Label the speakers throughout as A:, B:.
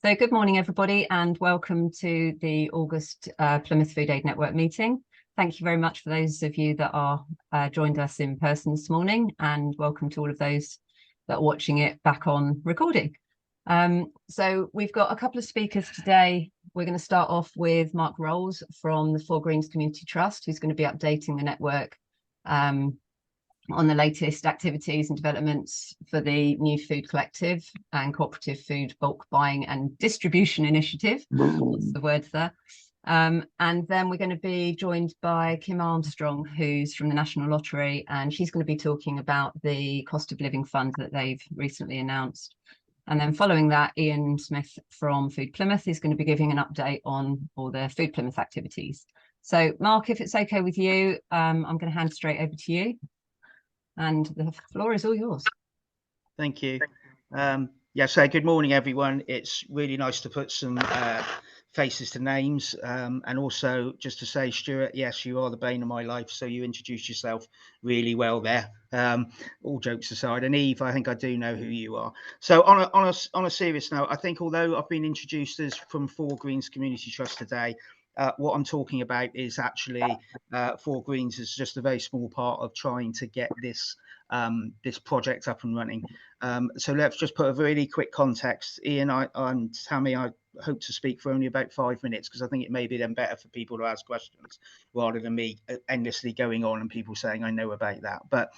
A: So good morning, everybody, and welcome to the August Plymouth Food Aid Network meeting. Thank you very much for those of you that are joined us in person this morning, and welcome to all of those that are watching it back on recording. So we've got a couple of speakers today. We're going to start off with Mark Rowles from the Four Greens Community Trust, who's going to be updating the network on the latest activities and developments for the new food collective and cooperative food bulk buying and distribution initiative. What's the word there? And then we're going to be joined by Kim Armstrong, who's from the National Lottery, and she's going to be talking about the cost of living fund that they've recently announced. And then following that, Ian Smith from Food Plymouth is going to be giving an update on all the Food Plymouth activities. So Mark, if it's okay with you, I'm going to hand straight over to you. And the floor is all yours.
B: Thank you. So good morning, everyone. It's really nice to put some faces to names, and also just to say, Stuart, yes, you are the bane of my life, so you introduced yourself really well there. All jokes aside, and Eve, I think I do know who you are. So on a serious note, I think although I've been introduced as from Four Greens Community Trust today, what I'm talking about is actually Four Greens is just a very small part of trying to get this project up and running. So let's just put a really quick context. Ian, and Tammy, I hope to speak for only about 5 minutes, because I think it may be then better for people to ask questions rather than me endlessly going on and people saying I know about that. But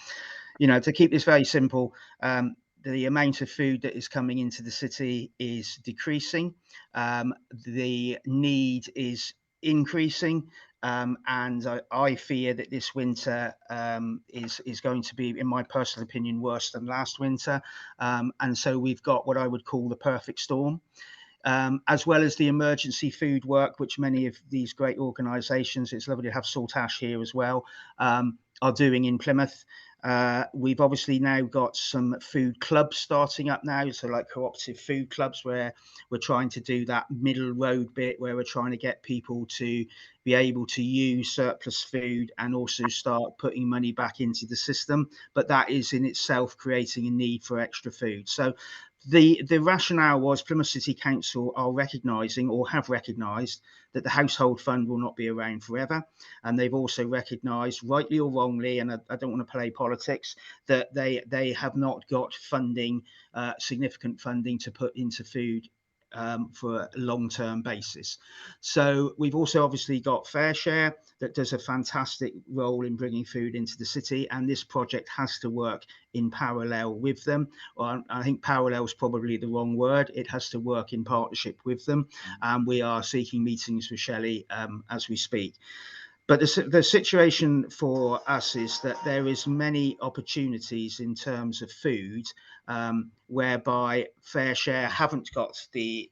B: to keep this very simple, the amount of food that is coming into the city is decreasing. The need is increasing, and I fear that this winter is going to be, in my personal opinion, worse than last winter. And so we've got what I would call the perfect storm. As well as the emergency food work, which many of these great organisations, it's lovely to have Saltash here as well, are doing in Plymouth. We've obviously now got some food clubs starting up now, so like cooperative food clubs, where we're trying to do that middle road bit where we're trying to get people to be able to use surplus food and also start putting money back into the system. But that is in itself creating a need for extra food. So the rationale was Plymouth City Council are recognising, or have recognised, that the household fund will not be around forever. And they've also recognised, rightly or wrongly, and I don't want to play politics, that they have not got funding, significant funding to put into food for a long-term basis. So we've also obviously got Fair Share that does a fantastic role in bringing food into the city, and this project has to work in parallel with them. Well, I think parallel is probably the wrong word. It has to work in partnership with them, and we are seeking meetings with Shelley as we speak. But the situation for us is that there is many opportunities in terms of food whereby Fair Share haven't got the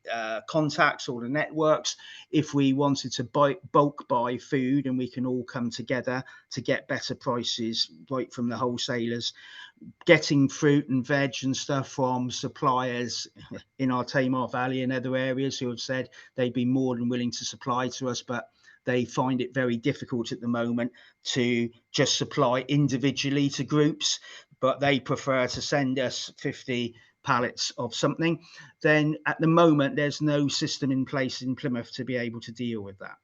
B: contacts or the networks. If we wanted to bulk buy food, and we can all come together to get better prices right from the wholesalers, getting fruit and veg and stuff from suppliers in our Tamar Valley and other areas who have said they'd be more than willing to supply to us, but they find it very difficult at the moment to just supply individually to groups, but they prefer to send us 50 pallets of something. Then at the moment, there's no system in place in Plymouth to be able to deal with that.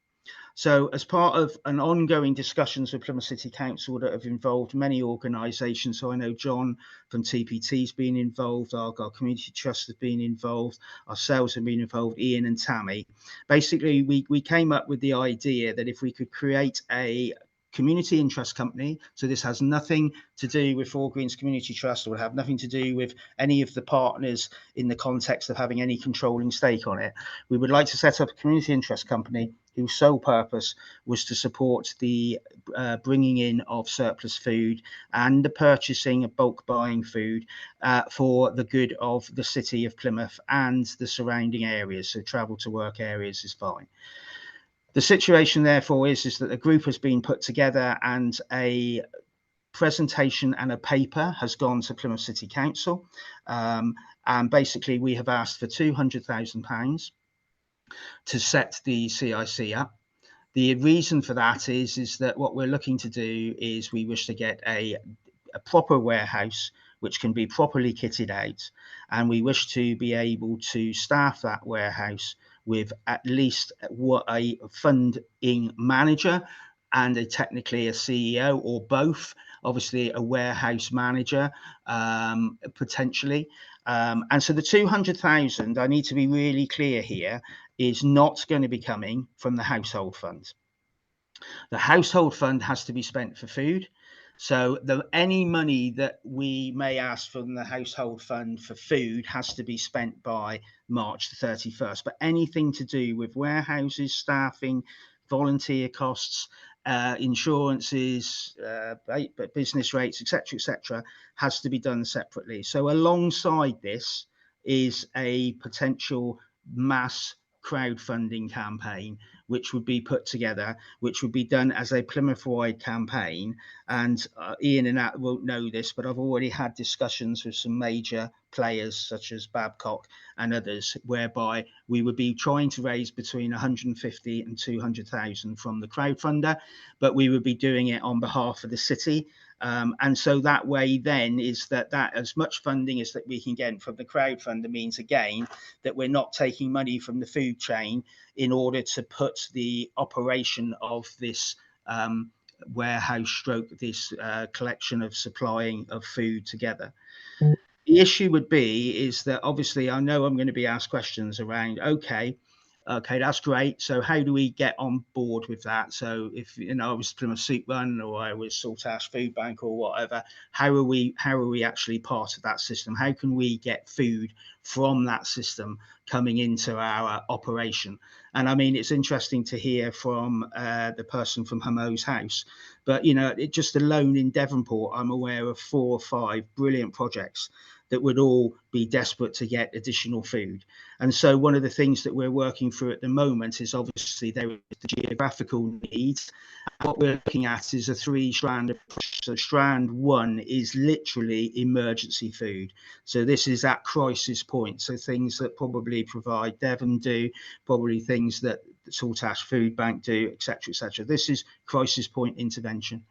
B: So as part of an ongoing discussions with Plymouth City Council that have involved many organisations, so I know John from TPT has been involved, our Community Trust has been involved, ourselves have been involved, Ian and Tammy. Basically, we came up with the idea that if we could create a community interest company, so this has nothing to do with Four Greens Community Trust, or will have nothing to do with any of the partners in the context of having any controlling stake on it. We would like to set up a community interest company whose sole purpose was to support the bringing in of surplus food and the purchasing of bulk buying food for the good of the city of Plymouth and the surrounding areas. So travel to work areas is fine. The situation, therefore, is that a group has been put together, and a presentation and a paper has gone to Plymouth City Council. And basically, we have asked for £200,000 to set the CIC up. The reason for that is that what we're looking to do is we wish to get a proper warehouse which can be properly kitted out, and we wish to be able to staff that warehouse with at least what a funding manager and technically a CEO, or both, obviously a warehouse manager, potentially. And so the 200,000, I need to be really clear here, is not going to be coming from the household fund. The household fund has to be spent for food. So any money that we may ask from the household fund for food has to be spent by March the 31st. But anything to do with warehouses, staffing, volunteer costs, insurances, business rates, etc., has to be done separately. So alongside this is a potential mass crowdfunding campaign, which would be put together, which would be done as a Plymouth-wide campaign. And Ian and Nat won't know this, but I've already had discussions with some major players such as Babcock and others, whereby we would be trying to raise between 150 and 200,000 from the crowdfunder, but we would be doing it on behalf of the city. And so that way then is that as much funding as that we can get from the crowdfunder means, again, that we're not taking money from the food chain in order to put the operation of this warehouse stroke, this collection of supplying of food together. The issue would be is that obviously I know I'm going to be asked questions around, okay, that's great. So how do we get on board with that? So if I was Plymouth Soup Run, or I was Saltash Food Bank, or whatever, how are we actually part of that system? How can we get food from that system coming into our operation? And I mean, it's interesting to hear from the person from Hamo's house, but it just alone in Devonport, I'm aware of 4 or 5 brilliant projects that would all be desperate to get additional food. And so one of the things that we're working through at the moment is obviously there is the geographical needs. What we're looking at is a 3-strand approach. So strand 1 is literally emergency food. So this is at crisis point. So things that probably provide Devon do, probably things that Saltash Food Bank do, etc. This is crisis point intervention.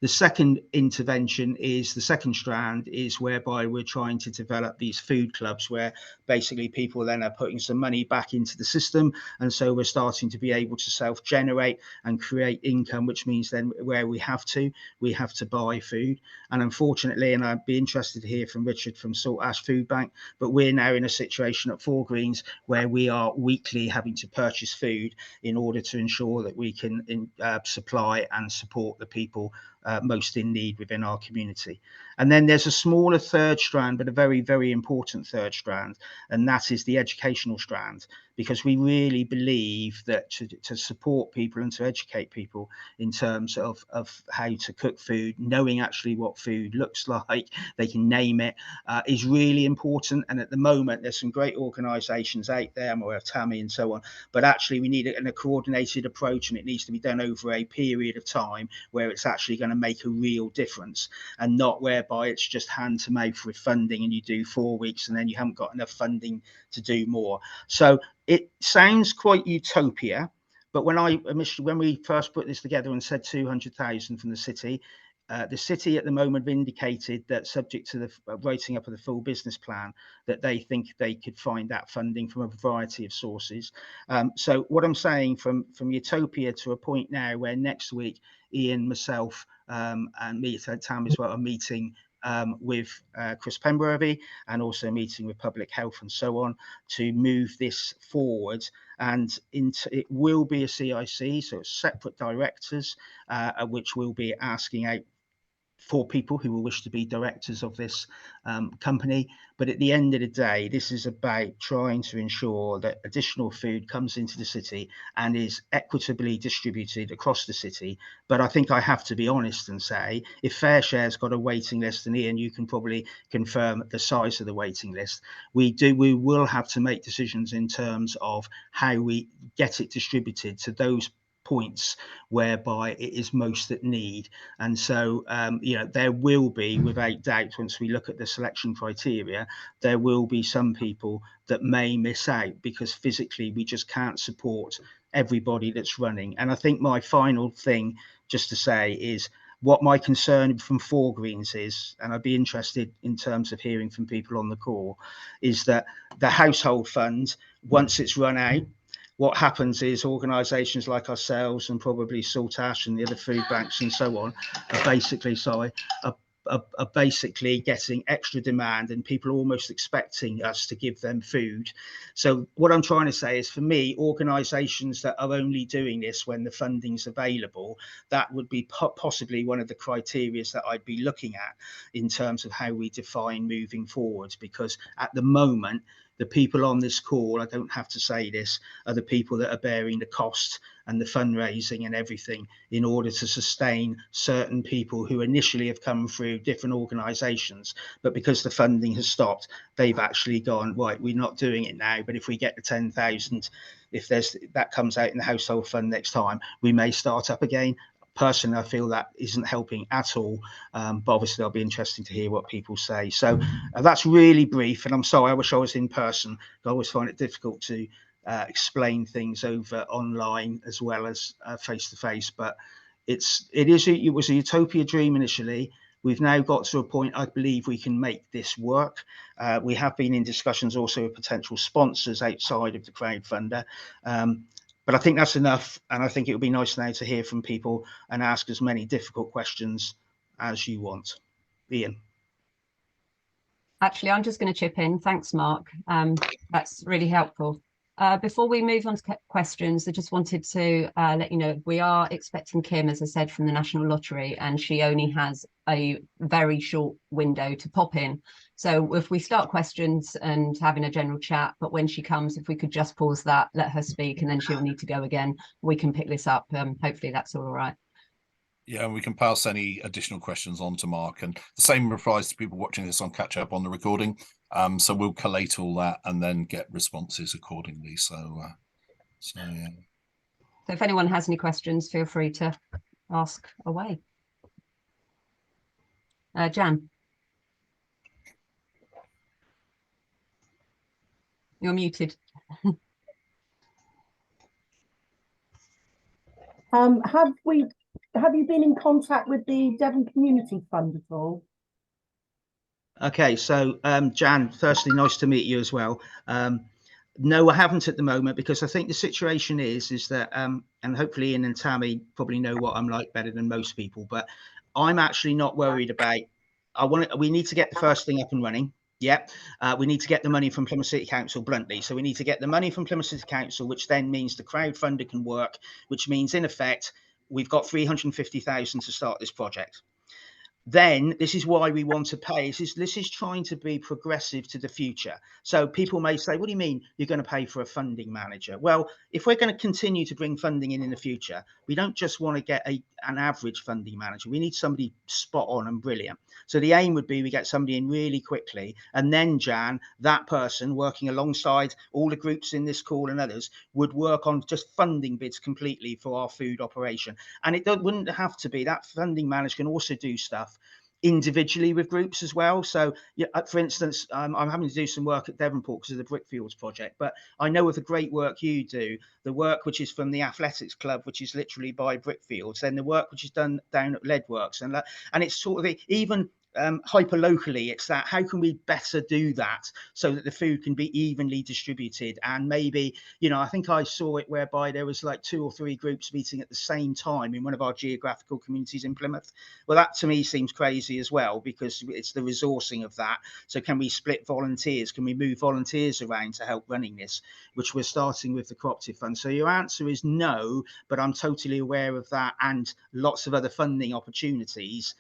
B: The second intervention is the second strand, is whereby we're trying to develop these food clubs where basically people then are putting some money back into the system. And so we're starting to be able to self-generate and create income, which means then where we have to buy food. And unfortunately, and I'd be interested to hear from Richard from Saltash Food Bank, but we're now in a situation at Four Greens where we are weekly having to purchase food in order to ensure that we can supply and support the people most in need within our community. And then there's a smaller third strand, but a very, very important third strand, and that is the educational strand, because we really believe that to support people and to educate people in terms of how to cook food, knowing actually what food looks like, they can name it, is really important. And at the moment, there's some great organisations out there, I'm aware of Tammy and so on, but actually we need a coordinated approach, and it needs to be done over a period of time where it's actually going to make a real difference, and not whereby it's just hand to mouth with funding and you do 4 weeks and then you haven't got enough funding to do more. So it sounds quite utopia, but when we first put this together and said 200,000 from the city at the moment indicated that, subject to the writing up of the full business plan, that they think they could find that funding from a variety of sources. So what I'm saying, from utopia to a point now where next week Ian, myself, and me, Tam as well, are meeting with Chris Pemberby, and also meeting with public health and so on, to move this forward. And it will be a CIC, so it's separate directors, which will be asking out for people who will wish to be directors of this company. But at the end of the day, this is about trying to ensure that additional food comes into the city and is equitably distributed across the city. But I think I have to be honest and say, if FareShare's got a waiting list, and Ian, you can probably confirm the size of the waiting list, we will have to make decisions in terms of how we get it distributed to those points whereby it is most at need. And so there will be, without doubt, once we look at the selection criteria, there will be some people that may miss out because physically we just can't support everybody that's running. And I think my final thing just to say is, What my concern from Four Greens is, and I'd be interested in terms of hearing from people on the call, is that the household fund, once it's run out, what happens is organisations like ourselves and probably Saltash and the other food banks and so on are basically, are basically getting extra demand, and people are almost expecting us to give them food. So what I'm trying to say is, for me, organisations that are only doing this when the funding's available, that would be possibly one of the criteria that I'd be looking at in terms of how we define moving forward, because at the moment, the people on this call, I don't have to say this, are the people that are bearing the cost and the fundraising and everything in order to sustain certain people who initially have come through different organisations, but because the funding has stopped, they've actually gone, right, we're not doing it now, but if we get the 10,000, if that comes out in the household fund next time, we may start up again. Personally, I feel that isn't helping at all, but obviously it'll be interesting to hear what people say. So that's really brief, and I'm sorry, I wish I was in person. I always find it difficult to explain things over online as well as face to face, but it was a utopia dream initially. We've now got to a point, I believe we can make this work. We have been in discussions also with potential sponsors outside of the crowdfunder. But I think that's enough, and I think it would be nice now to hear from people and ask as many difficult questions as you want. Ian.
A: Actually, I'm just going to chip in. Thanks, Mark. That's really helpful. Before we move on to questions, I just wanted to let you know we are expecting Kim, as I said, from the National Lottery, and she only has a very short window to pop in. So if we start questions and having a general chat, but when she comes, if we could just pause that, let her speak, and then she'll need to go again, we can pick this up. Hopefully that's all right.
C: Yeah, we can pass any additional questions on to Mark, and the same applies to people watching this on catch up on the recording. So we'll collate all that and then get responses accordingly. So yeah.
A: So if anyone has any questions, feel free to ask away. Jan. You're muted.
D: Have you been in contact with the Devon Community Fund at all?
B: Okay, so Jan, firstly, nice to meet you as well. No, I haven't at the moment, because I think the situation is that, and hopefully Ian and Tammy probably know what I'm like better than most people, but I'm actually not worried about, we need to get the first thing up and running. Yeah, we need to get the money from Plymouth City Council bluntly. So we need to get the money from Plymouth City Council, which then means the crowdfunder can work, which means in effect, we've got 350,000 to start this project. Then this is why we want to pay. This is trying to be progressive to the future. So people may say, what do you mean you're going to pay for a funding manager? Well, if we're going to continue to bring funding in the future, we don't just want to get an average funding manager. We need somebody spot on and brilliant. So the aim would be we get somebody in really quickly, and then Jan, that person working alongside all the groups in this call and others, would work on just funding bids completely for our food operation. And it wouldn't have to be, that funding manager can also do stuff individually with groups as well. So yeah, for instance, I'm having to do some work at Devonport because of the Brickfields project, but I know of the great work you do, the work which is from the athletics club, which is literally by Brickfields, then the work which is done down at Leadworks, and it's sort of even hyper locally, it's that how can we better do that so that the food can be evenly distributed, and maybe, you know, I think I saw it whereby there was like 2 or 3 groups meeting at the same time in one of our geographical communities in Plymouth. Well, that to me seems crazy as well, because it's the resourcing of that. So can we split volunteers? Can we move volunteers around to help running this, which we're starting with the Co-operative Fund? So your answer is no, but I'm totally aware of that and lots of other funding opportunities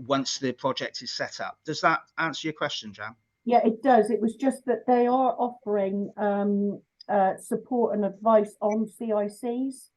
B: once the project is set up. Does that answer your question, Jan?
D: Yeah, it does. It was just that they are offering support and advice on CICs.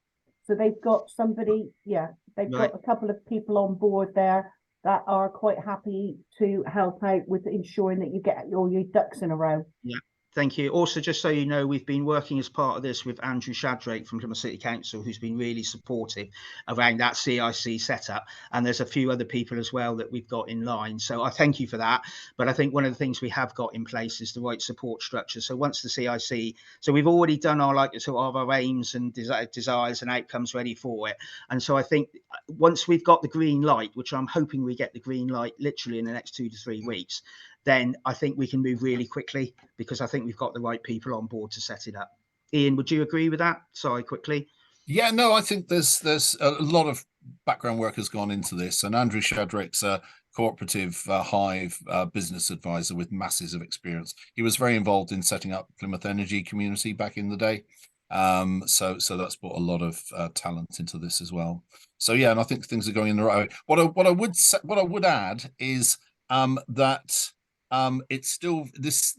D: So they've got somebody, they've got a couple of people on board there that are quite happy to help out with ensuring that you get all your ducks in a row.
B: Yeah. Thank you. Also, just so you know, we've been working as part of this with Andrew Shadrake from Plymouth City Council, who's been really supportive around that CIC setup. And there's a few other people as well that we've got in line. So I thank you for that. But I think one of the things we have got in place is the right support structure. So once the CIC, so we've already done our sort of our aims and desires and outcomes ready for it. And so I think once we've got the green light, which I'm hoping we get the green light literally in the next 2 to 3 weeks, then I think we can move really quickly, because I think we've got the right people on board to set it up. Ian, would you agree with that? Sorry, quickly.
C: Yeah, no, I think there's a lot of background work has gone into this, and Andrew Shadrake's a cooperative Hive business advisor with masses of experience. He was very involved in setting up Plymouth Energy Community back in the day. So that's brought a lot of talent into this as well. So yeah, and I think things are going in the right way. What I would add is that it's still this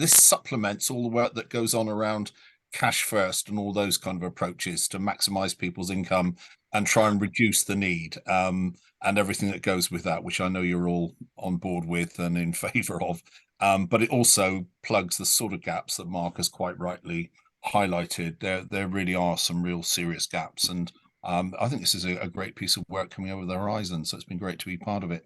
C: supplements all the work that goes on around cash first and all those kind of approaches to maximize people's income and try and reduce the need, and everything that goes with that, which I know you're all on board with and in favor of. But it also plugs the sort of gaps that Mark has quite rightly highlighted. There really are some real serious gaps, and I think this is a great piece of work coming over the horizon. So it's been great to be part of it.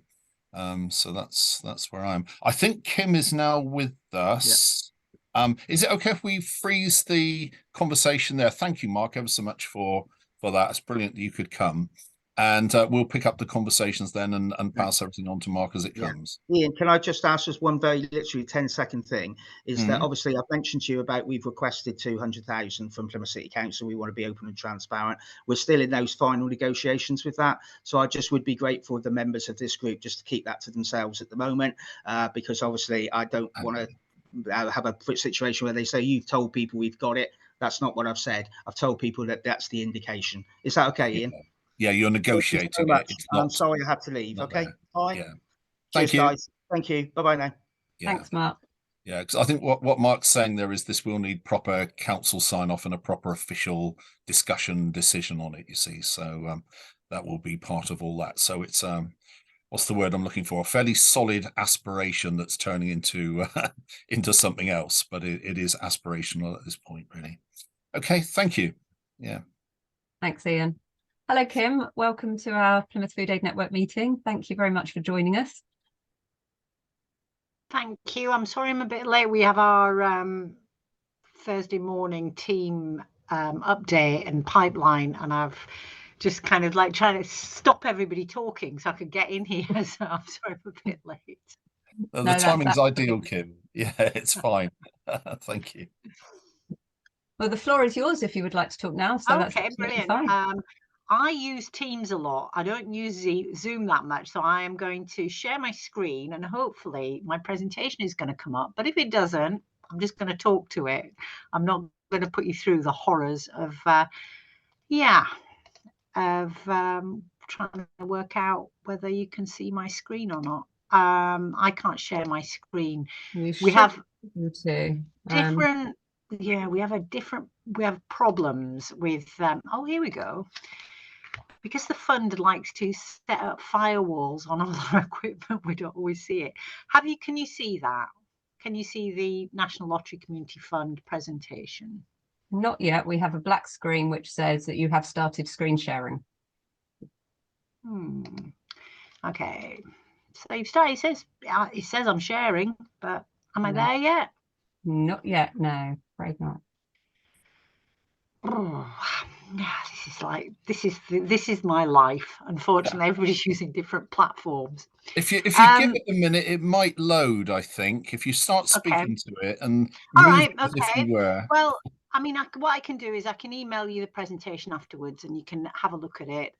C: So that's where I am. I think Kim is now with us. Yeah. Is it okay if we freeze the conversation there? Thank you, Mark, ever so much for that. It's brilliant that you could come. And we'll pick up the conversations then and pass everything on to Mark as it comes.
B: Ian, can I just ask just one very literally 10-second thing? Is that obviously I've mentioned to you about we've requested 200,000 from Plymouth City Council. We want to be open and transparent. We're still in those final negotiations with that. So I just would be grateful for the members of this group just to keep that to themselves at the moment, because obviously I don't want to have a situation where they say you've told people we've got it. That's not what I've said. I've told people that that's the indication. Is that okay, Ian?
C: Yeah, you're negotiating it. It's not,
B: I'm sorry I had to leave. Okay. Bye.
C: Yeah.
B: Cheers, guys. Thank you. Bye-bye now.
A: Yeah. Thanks, Mark.
C: Yeah, because I think what Mark's saying there is this will need proper council sign-off and a proper official decision on it, you see. So that will be part of all that. So it's what's the word I'm looking for? A fairly solid aspiration that's turning into into something else, but it is aspirational at this point, really. Okay, thank you. Yeah.
A: Thanks, Ian. Hello, Kim. Welcome to our Plymouth Food Aid Network meeting. Thank you very much for joining us.
E: Thank you. I'm sorry I'm a bit late. We have our Thursday morning team update and pipeline, and I've just kind of like trying to stop everybody talking so I could get in here. So I'm sorry I'm a bit late.
C: The timing's ideal, Kim. Yeah, it's fine. Thank you.
A: Well, the floor is yours if you would like to talk now. So
E: okay, brilliant. Fine. I use Teams a lot. I don't use Zoom that much. So I am going to share my screen and hopefully my presentation is going to come up. But if it doesn't, I'm just going to talk to it. I'm not going to put you through the horrors of, trying to work out whether you can see my screen or not. I can't share my screen. We have different, we have problems with, oh, here we go. Because the fund likes to set up firewalls on all our equipment, we don't always see it. Can you see that? Can you see the National Lottery Community Fund presentation?
A: Not yet. We have a black screen which says that you have started screen sharing.
E: Okay. So you've started. It says I'm sharing, but am I there yet?
A: Not yet. No, afraid not.
E: This is my life. Unfortunately, everybody's using different platforms.
C: If you give it a minute, it might load. I think if you start speaking to it and
E: all right,
C: as if you were.
E: Well, I mean, what I can do is I can email you the presentation afterwards, and you can have a look at it.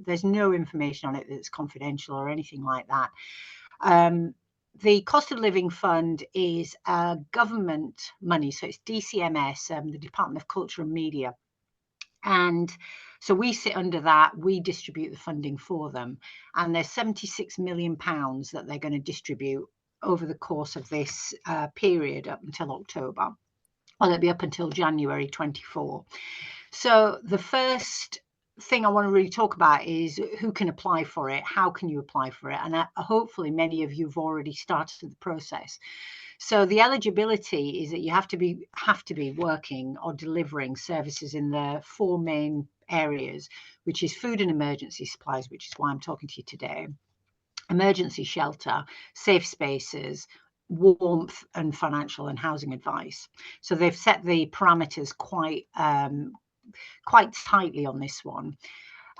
E: There's no information on it that's confidential or anything like that. The cost of living fund is government money, so it's DCMS, the Department of Culture and Media. And so we sit under that, we distribute the funding for them. And there's £76 million that they're going to distribute over the course of this period up until October. Well, it'll be up until January 24. So the first thing I want to really talk about is who can apply for it, how can you apply for it, and hopefully many of you have already started the process. So the eligibility is that you have to be working or delivering services in the 4 main areas, which is food and emergency supplies, which is why I'm talking to you today, emergency shelter, safe spaces, warmth, and financial and housing advice. So they've set the parameters quite tightly on this one.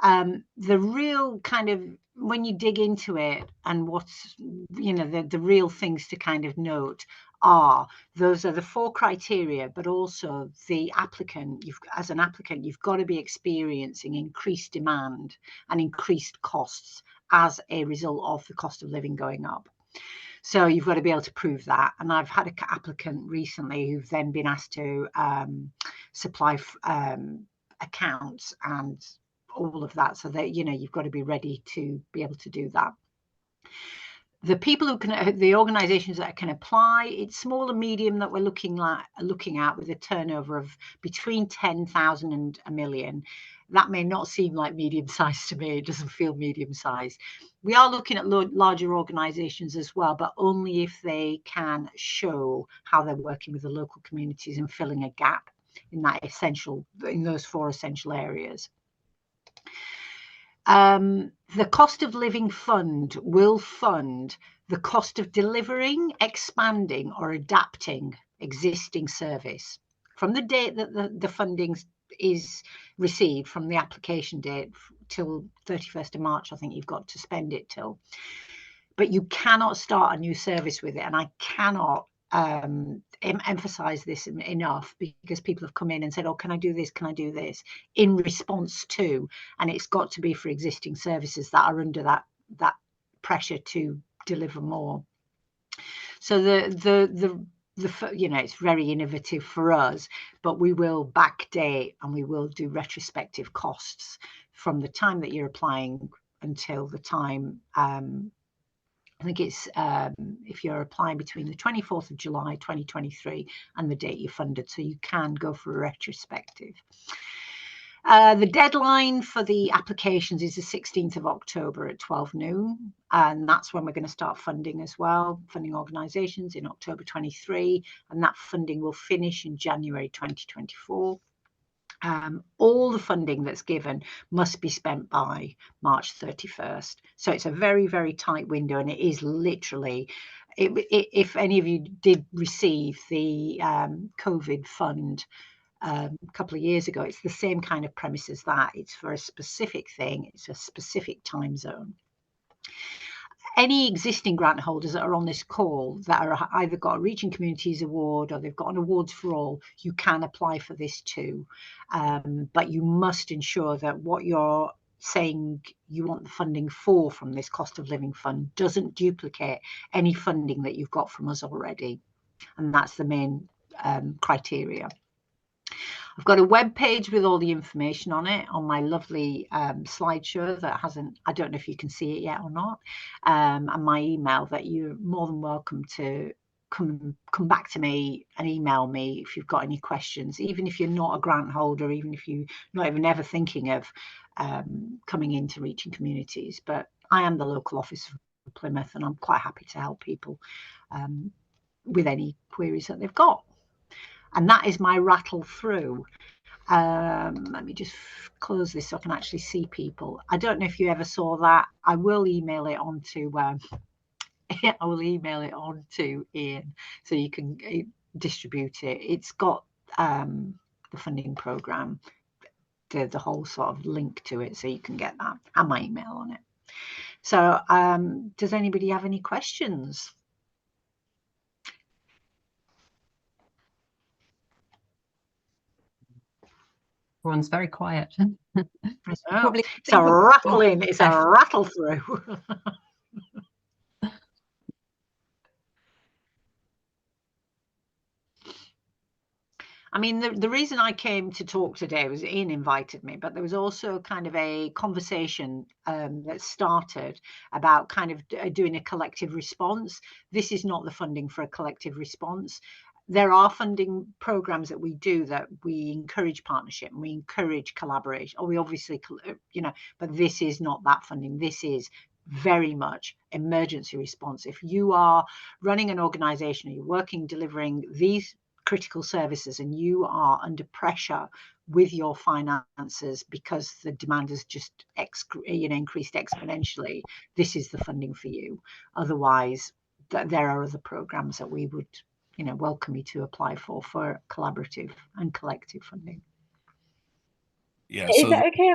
E: The real kind of, when you dig into it, and what's, you know, the real things to kind of note are, those are the 4 criteria, but also the applicant, as an applicant, you've got to be experiencing increased demand and increased costs as a result of the cost of living going up. So you've got to be able to prove that. And I've had an applicant recently who've then been asked to supply accounts and all of that, so that, you know, you've got to be ready to be able to do that. The people who can, the organisations that can apply, it's small and medium that we're looking at, with a turnover of between 10,000 and $1 million. That may not seem like medium sized to me. It doesn't feel medium sized. We are looking at larger organisations as well, but only if they can show how they're working with the local communities and filling a gap in those 4 essential areas. The cost of living fund will fund the cost of delivering, expanding, or adapting existing service from the date that the funding is received, from the application date till 31st of March, I think you've got to spend it till. But you cannot start a new service with it, and I cannot emphasize this enough, because people have come in and said, oh, can I do this, can I do this, in response to, and it's got to be for existing services that are under that pressure to deliver more. So the you know, it's very innovative for us, but we will backdate and we will do retrospective costs from the time that you're applying until the time, I think it's if you're applying between the 24th of July 2023 and the date you funded, so you can go for a retrospective. The deadline for the applications is the 16th of October at 12 noon, and that's when we're going to start funding as well, funding organisations in October 23, and that funding will finish in January 2024. All the funding that's given must be spent by March 31st. So it's a very, very tight window, and it is literally, if any of you did receive the COVID fund a couple of years ago, it's the same kind of premise as that. It's for a specific thing, it's a specific time zone. Any existing grant holders that are on this call that are either got a Reaching Communities Award or they've got an Awards for All, you can apply for this too. But you must ensure that what you're saying you want the funding for from this cost of living fund doesn't duplicate any funding that you've got from us already. And that's the main criteria. I've got a web page with all the information on it on my lovely slideshow that hasn't, I don't know if you can see it yet or not, and my email that you're more than welcome to come back to me and email me if you've got any questions, even if you're not a grant holder, even if you're not even ever thinking of coming into Reaching Communities. But I am the local office for Plymouth, and I'm quite happy to help people with any queries that they've got. And that is my rattle through. Let me just close this so I can actually see people. I don't know if you ever saw that. I will email it on to Ian so you can distribute it. It's got the funding programme, the whole sort of link to it, so you can get that, and my email on it. So does anybody have any questions?
A: Everyone's very quiet.
E: Probably it's a rattling, it's a rattle through. I mean, the reason I came to talk today was Ian invited me, but there was also kind of a conversation that started about kind of doing a collective response. This is not the funding for a collective response. there are funding programs that we do that we encourage partnership and we encourage collaboration, or we obviously, but this is not that funding. This is very much emergency response. If you are running an organization, or you're working delivering these critical services, and you are under pressure with your finances because the demand has just increased exponentially, this is the funding for you. Otherwise, there are other programs that we would welcome you to apply for collaborative and collective funding.
C: Yeah.
D: Is that okay?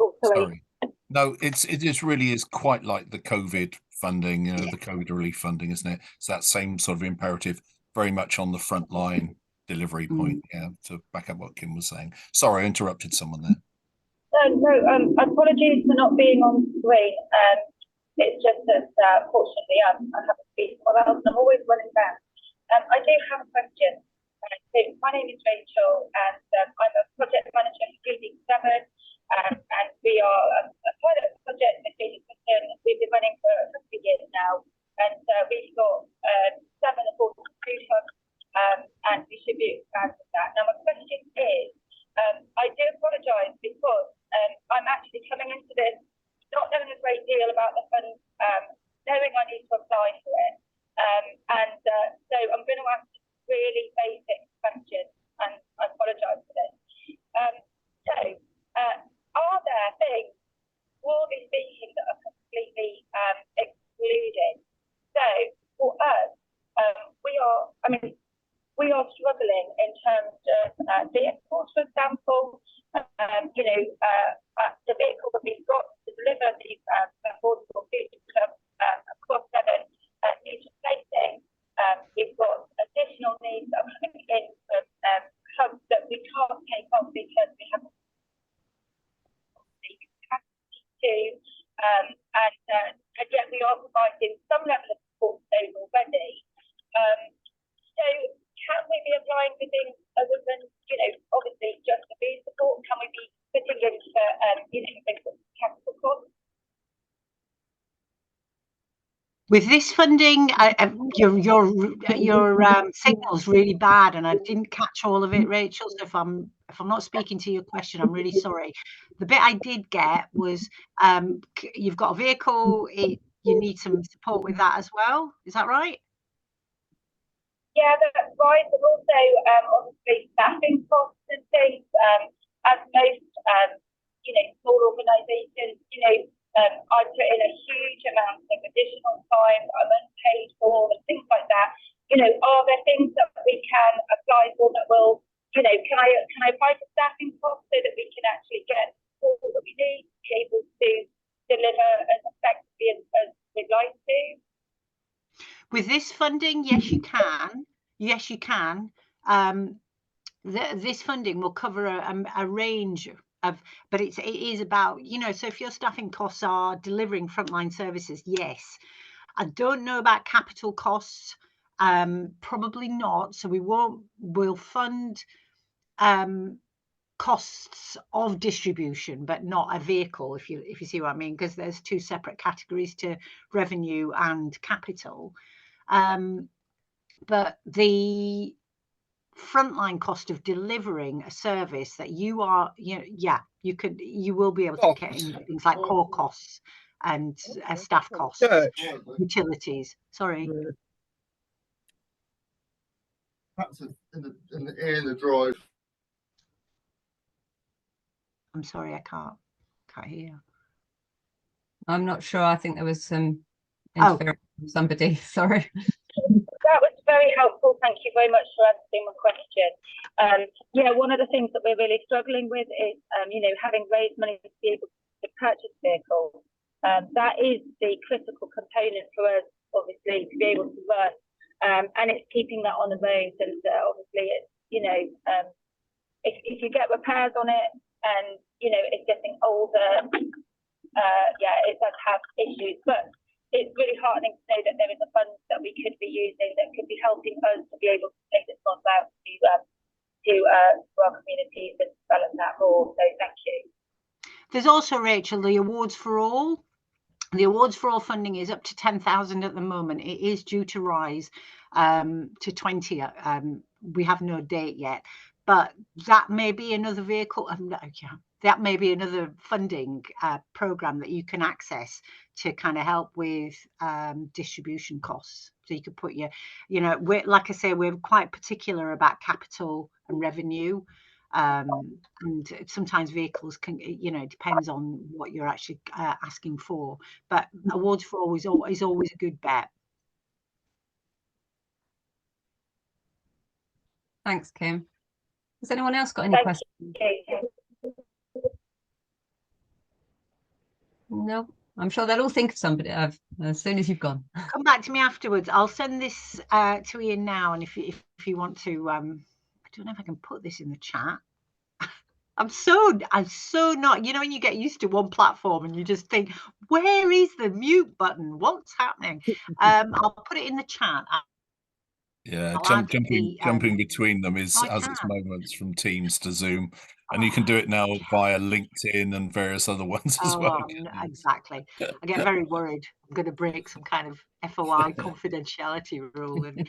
D: Oh,
C: sorry. No, it really is quite like the COVID funding, the COVID relief funding, isn't it? It's that same sort of imperative, very much on the front line delivery point. Yeah, to back up what Kim was saying. Sorry, I interrupted someone there.
F: No, apologies for not being on screen. It's just that fortunately I have a speech or else I'm always running back. I do have a question. So my name is Rachel, and I'm a project manager for Feeding 7, and we are a pilot project for Feeding 7. We've been running for a couple of years now, and we've got 7 affordable food hubs, and we should be expanding that. Now my question is, I do apologise because I'm actually coming into this not knowing a great deal about the funds, knowing I need to apply for it. So I'm going to ask really basic questions, and I apologise for this. Are there things, broadly speaking, that are completely excluded? So for us, we are struggling in terms of vehicles, for example. The vehicle that we've got to deliver these affordable food across 7 needs replacing. We've got additional needs that are coming in from hubs that we can't take on because we haven't the capacity to, and yet we are providing some level of support to those already. So can we be applying for things other than, obviously just the food support? Can we be putting in for, capital costs?
E: With this funding, your signal's really bad, and I didn't catch all of it, Rachel. So if I'm not speaking to your question, I'm really sorry. The bit I did get was you've got a vehicle. You need some support with that as well. Is that right?
F: Yeah, that's right. But also, obviously, staffing costs and things. As most, small organisations, I put in a huge amount of additional time I'm unpaid for and things like that. Are there things that we can apply for that will, can I apply for staffing costs so that we can actually get all that we need to be able to deliver as effectively as we'd like to?
E: With this funding, yes, you can. Yes, you can. This funding will cover a range of, but it is about, so if your staffing costs are delivering frontline services, yes. I don't know about capital costs, probably not. So we'll fund costs of distribution, but not a vehicle, if you see what I mean, because there's 2 separate categories to revenue and capital. But the frontline cost of delivering a service that you are, you will be able to get in things like core costs and staff costs, utilities. Sorry.
G: Perhaps in the drive.
E: I'm sorry, I can't hear.
A: I'm not sure. I think there was some interference from somebody. Sorry.
F: That was very helpful. Thank you very much for answering my question. One of the things that we're really struggling with is, having raised money to be able to purchase vehicles. That is the critical component for us, obviously, to be able to run. And it's keeping that on the road. And obviously, it's, if you get repairs on it and, it's getting older, it does have issues. But it's really heartening to know that there is a fund that we could be using that could be helping us to be able to take this fund out to our communities and develop that more. So thank you.
E: There's also, Rachel, the Awards for All. The awards for all funding is up to 10,000 at the moment. It is due to rise to 20. We have no date yet, but that may be another vehicle. That may be another funding program that you can access to kind of help with distribution costs. So you could put your, like I say, we're quite particular about capital and revenue. And sometimes vehicles can, it depends on what you're actually asking for. But awards for all is always a good bet.
A: Thanks, Kim. Has anyone else got any questions? No, I'm sure they'll all think of somebody as soon as you've gone.
E: Come back to me afterwards. I'll send this to Ian now, and if you want to, I don't know if I can put this in the chat. I'm so not, when you get used to one platform and you just think, where is the mute button? What's happening? I'll put it in the chat.
C: Yeah, jumping between them has its moments, from Teams to Zoom, and you can do it now via LinkedIn and various other ones as well.
E: Exactly. I get very worried I'm going to break some kind of FOI confidentiality rule and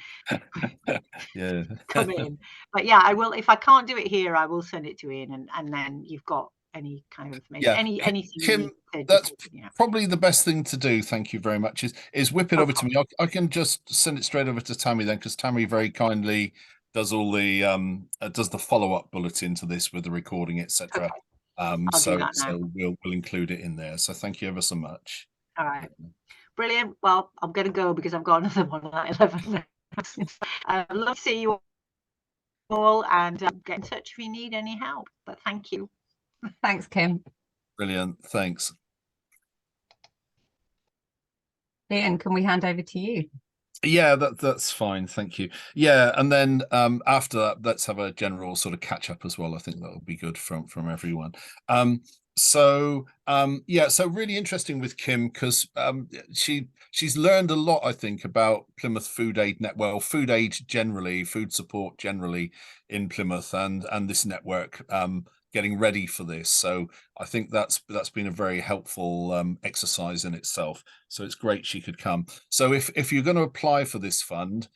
E: come in. But yeah, I will. If I can't do it here, I will send it to Ian, and then you've got any kind of information, anything.
C: Kim, that's probably the best thing to do. Thank you very much. Is whip it over to me. I can just send it straight over to Tammy then, because Tammy very kindly does all the does the follow-up bulletin to this with the recording, etc. So we'll include it in there. So thank you ever so much.
E: All right, brilliant. Well, I'm going to go because I've got another one at 11. I'd love to see you all, and get in touch if you need any help. But thank you.
A: Thanks, Kim.
C: Brilliant. Thanks.
A: Ian, can we hand over to you? Yeah,
C: that's fine. Thank you. Yeah, and then after that, let's have a general sort of catch up as well. I think that will be good from everyone. So really interesting with Kim, because she's learned a lot, I think, about Plymouth Food Aid Network, food aid generally, food support generally in Plymouth, and this network getting ready for this. So I think that's been a very helpful exercise in itself. So it's great she could come. So if you're going to apply for this fund,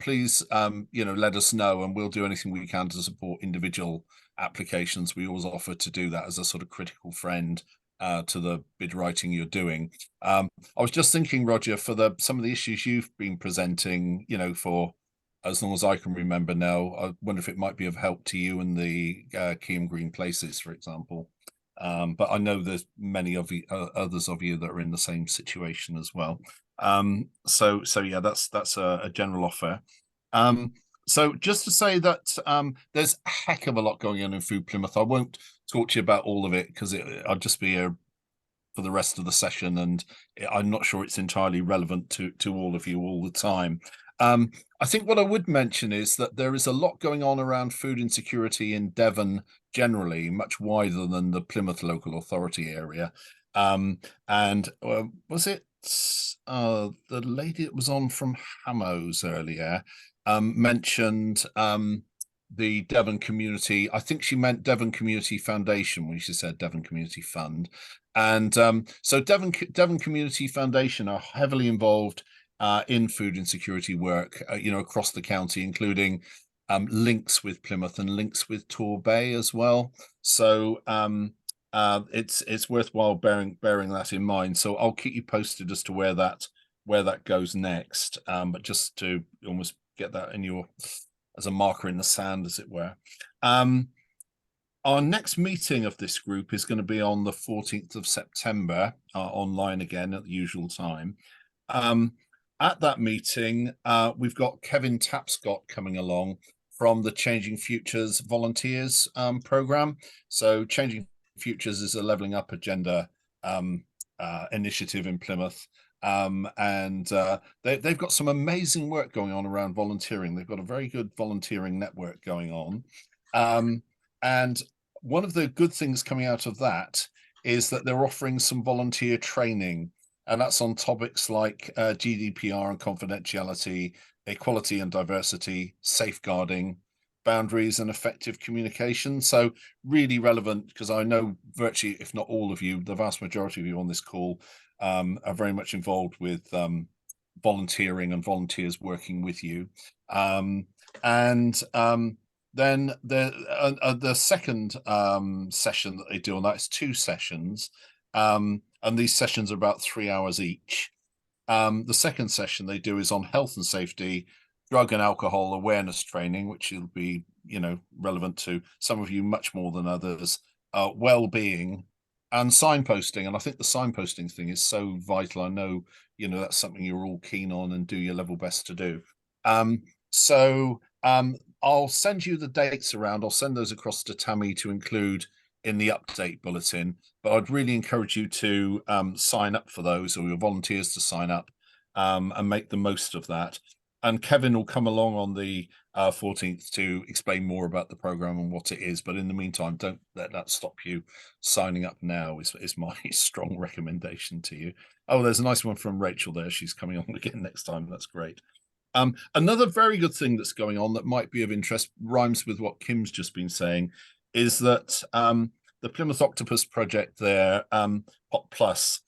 C: please let us know, and we'll do anything we can to support individual applications. We always offer to do that as a sort of critical friend to the bid writing you're doing. I was just thinking, Roger, for some of the issues you've been presenting, for as long as I can remember now, I wonder if it might be of help to you in the Key and Green Places, for example. But I know there's many of you, others of you that are in the same situation as well. So yeah, that's a general offer. So just to say that there's a heck of a lot going on in Food Plymouth. I won't talk to you about all of it, because I'll just be here for the rest of the session, and I'm not sure it's entirely relevant to all of you all the time. I think what I would mention is that there is a lot going on around food insecurity in Devon generally, much wider than the Plymouth local authority area. And was it the lady that was on from Hammos earlier mentioned the Devon Community, I think she meant Devon Community Foundation when she said Devon Community Fund. And so Devon Community Foundation are heavily involved in food insecurity work, across the county, including links with Plymouth and links with Torbay as well. So it's worthwhile bearing that in mind. So I'll keep you posted as to where that goes next. But just to almost get that in as a marker in the sand, as it were. Our next meeting of this group is going to be on the 14th of September, online again at the usual time. At that meeting, we've got Kevin Tapscott coming along from the Changing Futures Volunteers program. So Changing Futures is a levelling up agenda initiative in Plymouth. And they've got some amazing work going on around volunteering. They've got a very good volunteering network going on. And one of the good things coming out of that is that they're offering some volunteer training. And that's on topics like GDPR and confidentiality, equality and diversity, safeguarding, boundaries and effective communication. So really relevant, because I know virtually, if not all of you, the vast majority of you on this call are very much involved with volunteering and volunteers working with you. Then the second session that they do on that is 2 sessions, and these sessions are about 3 hours each. The second session they do is on health and safety, drug and alcohol awareness training, which will be, you know, relevant to some of you much more than others, well-being and signposting. And I think the signposting thing is so vital. I know, you know, that's something you're all keen on and do your level best to do. I'll send you the dates around. I'll send those across to Tammy to include in the update bulletin, but I'd really encourage you to sign up for those, or your volunteers to sign up and make the most of that. And Kevin will come along on the 14th to explain more about the program and what it is. But in the meantime, don't let that stop you signing up now is my strong recommendation to you. Oh, there's a nice one from Rachel there. She's coming on again next time. That's great. Another very good thing that's going on that might be of interest, rhymes with what Kim's just been saying, is that the Plymouth Octopus project there, Pop Plus,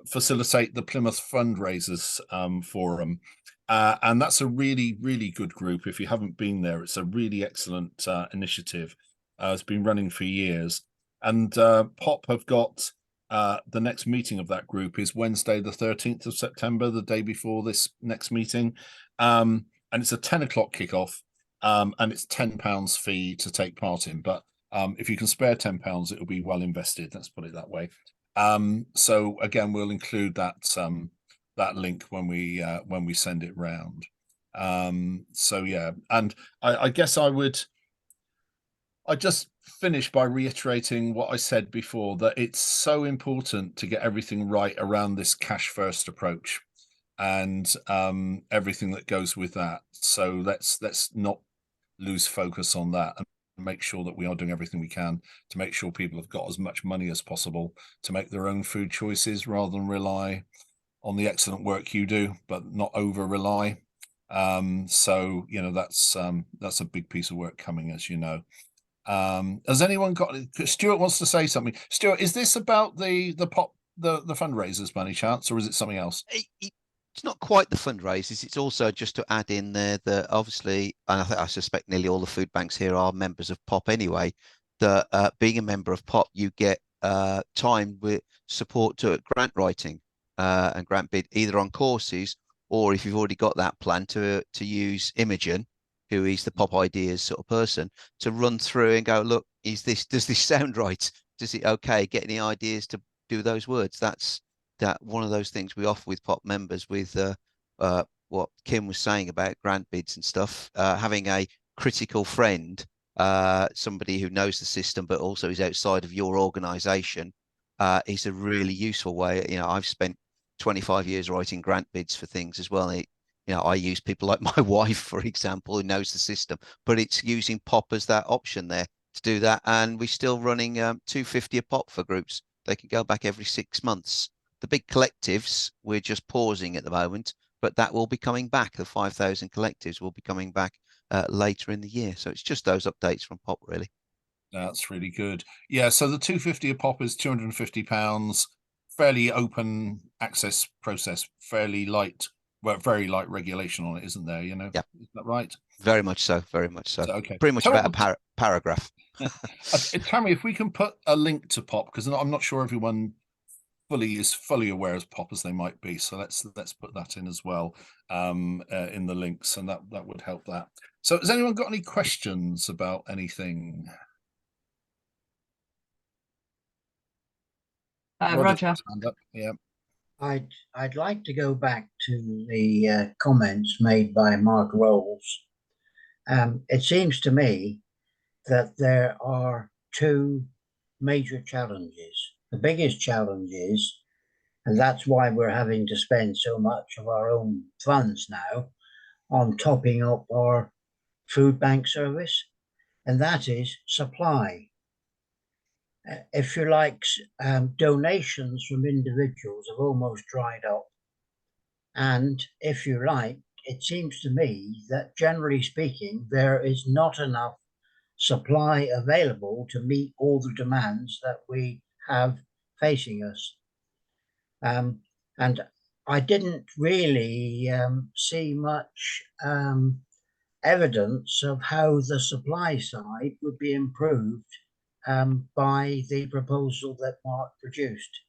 C: facilitate the Plymouth Fundraisers Forum. And that's a really, really good group. If you haven't been there, it's a really excellent initiative. It's been running for years. And Pop have got the next meeting of that group is Wednesday, the 13th of September, the day before this next meeting. And it's a 10 o'clock kickoff, and it's £10 fee to take part in. But if you can spare £10, it'll be well invested. Let's put it that way. So again, we'll include that link when we send it round. So yeah, and I guess I just finish by reiterating what I said before, that it's so important to get everything right around this cash first approach and everything that goes with that. So let's not lose focus on that and make sure that we are doing everything we can to make sure people have got as much money as possible to make their own food choices, rather than rely on the excellent work you do, but not over rely. So, you know, that's a big piece of work coming, as you know. Has anyone got? Stuart wants to say something. Stuart, is this about the fundraisers by any chance, or is it something else?
H: It's not quite the fundraisers. It's also just to add in there that obviously, and I suspect nearly all the food banks here are members of POP anyway. That being a member of POP, you get time with support to grant writing and grant bid, either on courses, or if you've already got that plan, to use Imogen, who is the POP ideas sort of person, to run through and go, look, does this sound right? Does it okay? Get any ideas to do those words? That's one of those things we offer with POP members, with what Kim was saying about grant bids and stuff. Having a critical friend, somebody who knows the system but also is outside of your organisation, is a really useful way. You know, I've spent 25 years writing grant bids for things as well. You know, I use people like my wife, for example, who knows the system, but it's using POP as that option there to do that. And we're still running £250 a pop for groups. They can go back every 6 months. The big collectives, we're just pausing at the moment, but that will be coming back. The 5,000 collectives will be coming back later in the year. So it's just those updates from POP, really.
C: That's really good. Yeah, so the 250 a pop is £250, fairly open access process, fairly light, well, very light regulation on it, isn't there? You know,
H: yeah,
C: is that right?
H: Very much so. Very much so.
C: Okay,
H: pretty much about a paragraph.
C: Tammy, if we can put a link to POP, because I'm not sure everyone is fully aware as POP as they might be, so let's put that in as well in the links, and that would help that. So has anyone got any questions about anything?
A: Roger.
C: Yeah.
I: I'd like to go back to the comments made by Mark Rowles. It seems to me that there are two major challenges. The biggest challenge is, and that's why we're having to spend so much of our own funds now on topping up our food bank service, and that is supply. If you like, donations from individuals have almost dried up. And if you like, it seems to me that generally speaking, there is not enough supply available to meet all the demands that we have facing us. And I didn't really see much evidence of how the supply side would be improved by the proposal that Mark produced.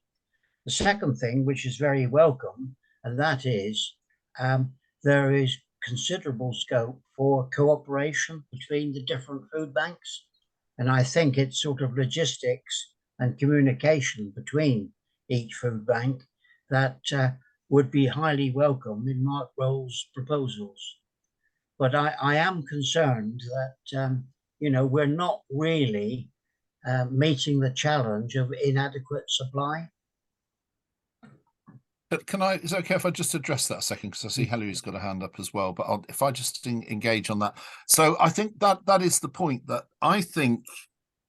I: The second thing, which is very welcome, and that is there is considerable scope for cooperation between the different food banks. And I think it's sort of logistics and communication between each food bank that would be highly welcome in Mark Rowles' proposals. But I am concerned that, you know, we're not really meeting the challenge of inadequate supply.
C: But is it okay if I just address that a second? Because I see Hillary's got a hand up as well. But if I just engage on that. So I think that is the point that I think,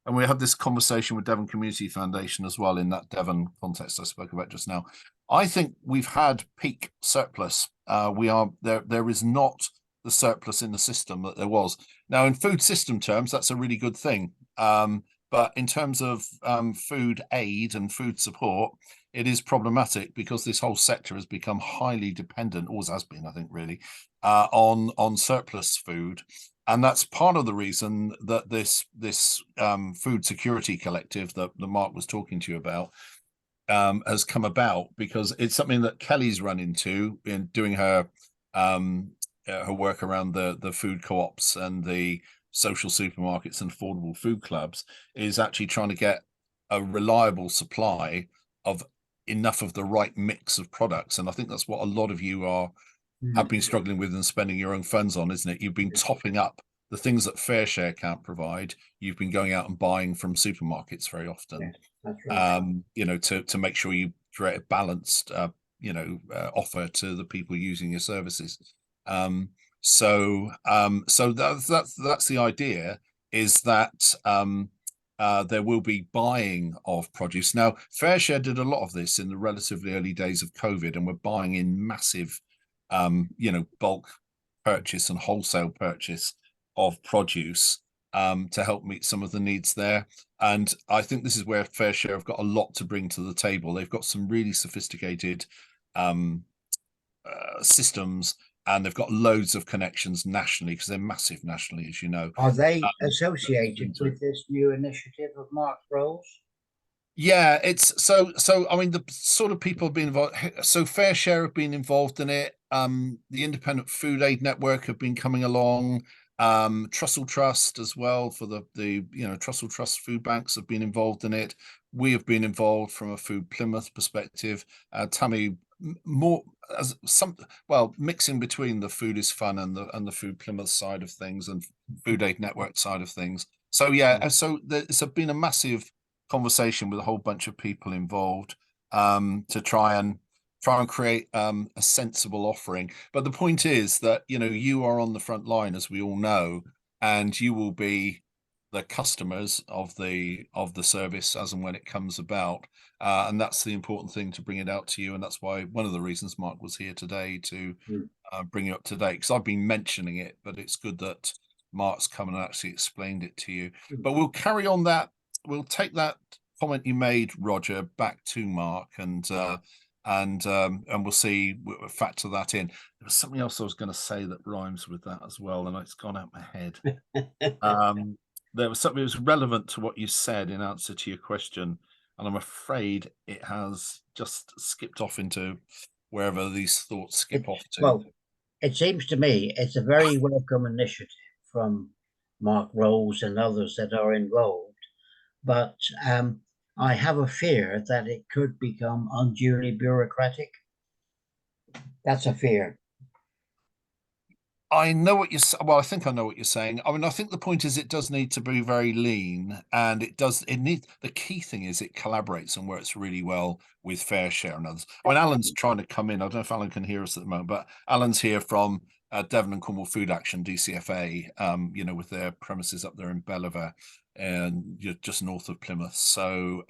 C: and we had this conversation with Devon Community Foundation as well in that Devon context I spoke about just now. I think we've had peak surplus. There is not the surplus in the system that there was. Now, in food system terms, that's a really good thing. But in terms of food aid and food support, it is problematic because this whole sector has become highly dependent, always has been, I think, really, on surplus food. And that's part of the reason that this food security collective that Mark was talking to you about has come about, because it's something that Kelly's run into in doing her work around the food co-ops and the social supermarkets and affordable food clubs, is actually trying to get a reliable supply of enough of the right mix of products. And I think that's what a lot of you have been struggling with and spending your own funds on, isn't it? You've been topping up the things that Fair Share can't provide. You've been going out and buying from supermarkets very often,
I: that's right.
C: you know, to make sure you create a balanced, offer to the people using your services. So that's the idea, is that there will be buying of produce. Now, Fair Share did a lot of this in the relatively early days of COVID, and we're buying in massive, bulk purchase and wholesale purchase of produce to help meet some of the needs there. And I think this is where Fair Share have got a lot to bring to the table. They've got some really sophisticated systems, and they've got loads of connections nationally, because they're massive nationally, as you know.
I: Are they associated with this new initiative of Mark Rowles?
C: Yeah, it's so I mean, the sort of people have been involved. So Fair Share have been involved in it. The Independent Food Aid Network have been coming along. Trussell Trust as well, for the Trussell Trust food banks have been involved in it. We have been involved from a Food Plymouth perspective. Tammy, more as mixing between the Food is Fun and the Food Plymouth side of things and Food Aid Network side of things. So yeah, so there's been a massive conversation with a whole bunch of people involved to try and create a sensible offering. But the point is that, you are on the front line, as we all know, and you will be the customers of the service as and when it comes about. And that's the important thing, to bring it out to you. And that's why one of the reasons Mark was here today, to bring you up to date, because I've been mentioning it, but it's good that Mark's come and actually explained it to you. But we'll carry on that. We'll take that comment you made, Roger, back to Mark, and we'll see, we'll factor that in. There was something else I was going to say that rhymes with that as well, and it's gone out my head. There was something that was relevant to what you said in answer to your question, and I'm afraid it has just skipped off into wherever these thoughts skip off to.
I: Well, it seems to me it's a very welcome initiative from Mark Rowles and others that are involved, but I have a fear that it could become unduly bureaucratic. That's a fear.
C: I know what I think I know what you're saying. I mean, I think the point is it does need to be very lean, and the key thing is it collaborates and works really well with Fair Share and others. I mean, Alan's trying to come in. I don't know if Alan can hear us at the moment, but Alan's here from Devon and Cornwall Food Action, DCFA, with their premises up there in Belliver, and just north of Plymouth. So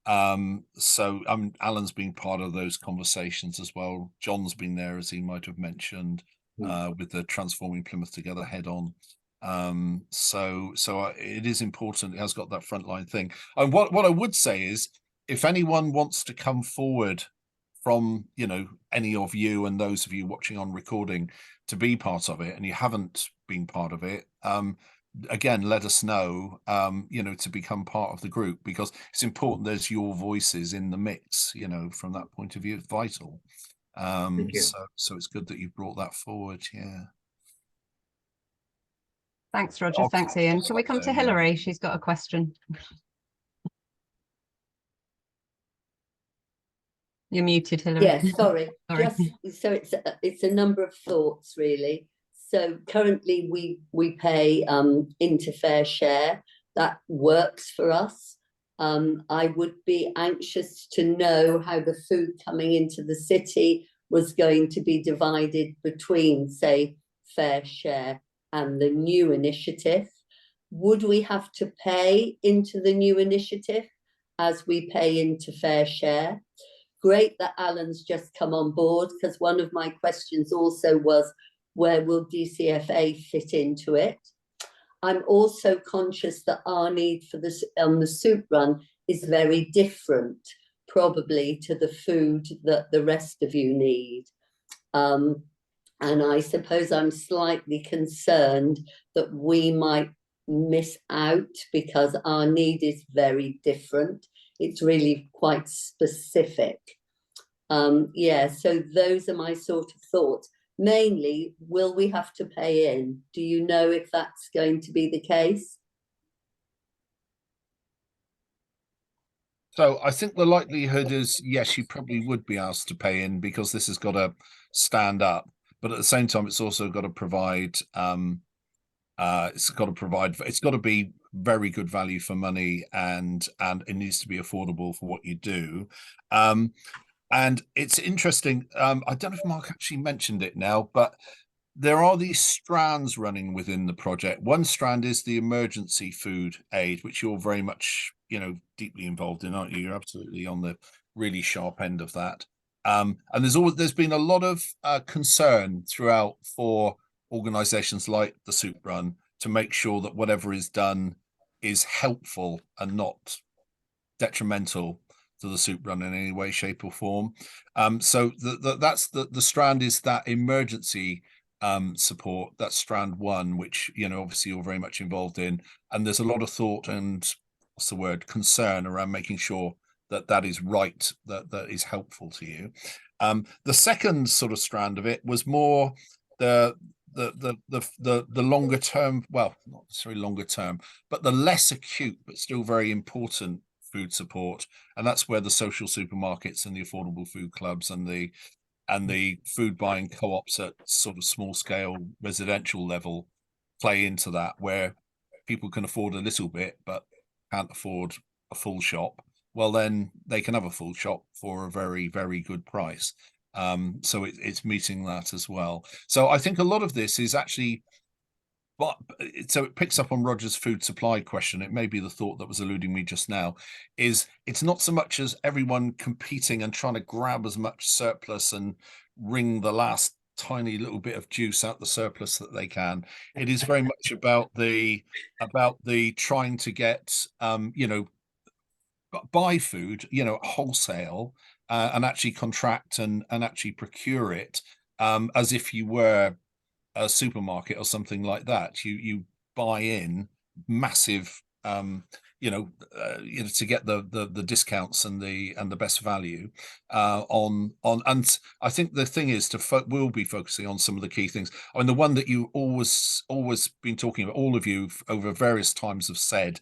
C: Alan's been part of those conversations as well. John's been there, as he might have mentioned, with the Transforming Plymouth Together head on. So it is important. It has got that frontline thing. And what I would say is, if anyone wants to come forward from, you know, any of you and those of you watching on recording to be part of it, and you haven't been part of it, again, let us know, you know, to become part of the group, because it's important there's your voices in the mix, you know, from that point of view. It's vital. So it's good that you brought that forward. Yeah.
A: Thanks, Roger. Thanks, Ian. Can we come to Hilary? She's got a question. You're muted, Hilary.
J: Yes, sorry.
A: Sorry.
J: Just so it's a number of thoughts really. So currently we pay into fair share. That works for us. I would be anxious to know how the food coming into the city was going to be divided between, say, fair share and the new initiative. Would we have to pay into the new initiative as we pay into fair share? Great that Alan's just come on board, because one of my questions also was, where will DCFA fit into it? I'm also conscious that our need for this on the soup run is very different, probably, to the food that the rest of you need. And I suppose I'm slightly concerned that we might miss out because our need is very different. It's really quite specific. Yeah, so those are my sort of thoughts. Mainly, will we have to pay in? Do you know if that's going to be the case?
C: So I think the likelihood is, yes, you probably would be asked to pay in, because this has got to stand up. But at the same time, it's also got to provide, it's got to be very good value for money, and it needs to be affordable for what you do. And it's interesting. I don't know if Mark actually mentioned it now, but there are these strands running within the project. One strand is the emergency food aid, which you're very much, you know, deeply involved in, aren't you? You're absolutely on the really sharp end of that. And there's been a lot of concern throughout for organisations like the Soup Run to make sure that whatever is done is helpful and not detrimental to the Soup Run in any way, shape or form. So that's the strand is that emergency support. That's strand one, which, you know, obviously you're very much involved in, and there's a lot of thought and, what's the word, concern around making sure that that is right, that is helpful to you. The second sort of strand of it was more the longer term, well, not necessarily longer term, but the less acute but still very important food support, and that's where the social supermarkets and the affordable food clubs and the food buying co-ops at sort of small scale residential level play into that, where people can afford a little bit but can't afford a full shop. Well, then they can have a full shop for a very, very good price. So it's meeting that as well. So I think a lot of this is actually, but so it picks up on Roger's food supply question. It may be the thought that was eluding me just now, is it's not so much as everyone competing and trying to grab as much surplus and wring the last tiny little bit of juice out the surplus that they can. It is very much about the trying to get you know, buy food, you know, wholesale, and actually contract and actually procure it as if you were a supermarket or something like that. You buy in massive, you know, to get the discounts and the best value on. And I think the thing is we'll be focusing on some of the key things. I mean, the one that you always been talking about, all of you over various times have said,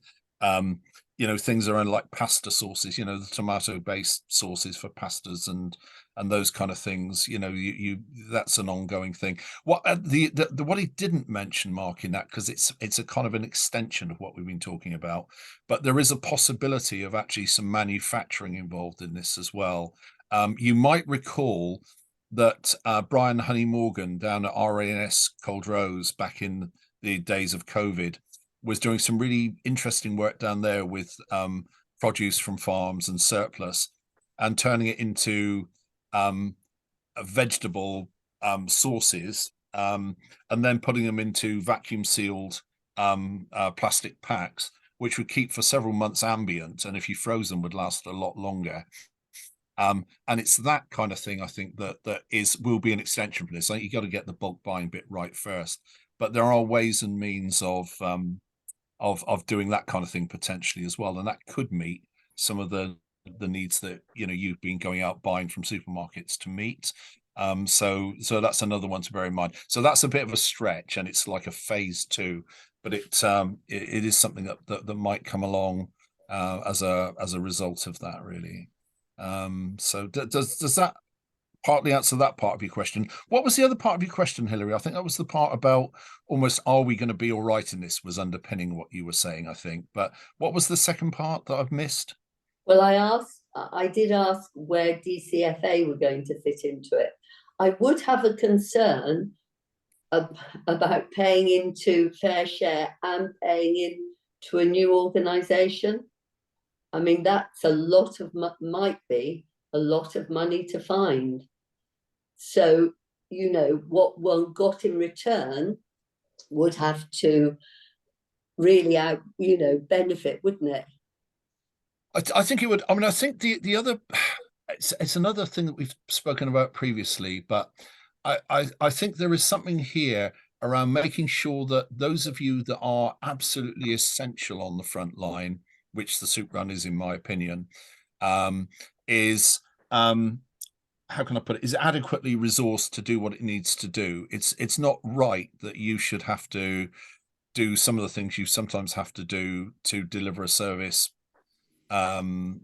C: you know, things around like pasta sauces, you know, the tomato-based sauces for pastas and those kind of things. You know, you that's an ongoing thing. What what he didn't mention, Mark, in that, because it's a kind of an extension of what we've been talking about, but there is a possibility of actually some manufacturing involved in this as well. You might recall that Brian Honey Morgan down at RANS Cold Rose back in the days of COVID was doing some really interesting work down there with produce from farms and surplus, and turning it into vegetable sauces, and then putting them into vacuum sealed plastic packs, which would keep for several months ambient, and if you froze them would last a lot longer. And it's that kind of thing, I think, that will be an extension for this. Like, you got to get the bulk buying bit right first, but there are ways and means of doing that kind of thing potentially as well, and that could meet some of the needs that you've been going out buying from supermarkets to meet. So that's another one to bear in mind. So that's a bit of a stretch, and it's like a phase 2, but it is something that might come along as a result of that, really. So does that partly answer that part of your question? What was the other part of your question, Hilary? I think that was the part about almost, are we going to be all right in this, was underpinning what you were saying, I think. But what was the second part that I've missed?
J: Well, I did ask where DCFA were going to fit into it. I would have a concern about paying into Fair Share and paying into a new organisation. I mean, that's a lot of might be a lot of money to find. So, what one got in return would have to really benefit, wouldn't it?
C: I think it would. I mean, I think the other, it's another thing that we've spoken about previously, but I think there is something here around making sure that those of you that are absolutely essential on the front line, which the soup run is, in my opinion, is how can I put it? Is adequately resourced to do what it needs to do. It's not right that you should have to do some of the things you sometimes have to do to deliver a service on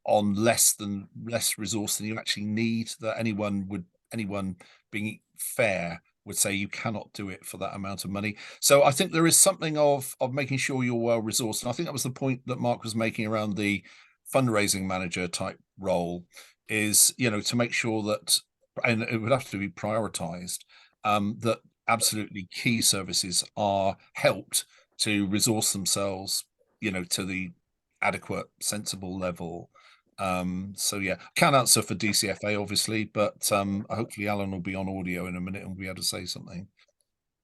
C: less resource than you actually need. That anyone being fair would say you cannot do it for that amount of money. So I think there is something of making sure you're well resourced, and I think that was the point that Mark was making around the fundraising manager type role, is to make sure that, and it would have to be prioritized, that absolutely key services are helped to resource themselves to the adequate, sensible level. So yeah, can't answer for DCFA obviously, but hopefully Alan will be on audio in a minute and will be able to say something.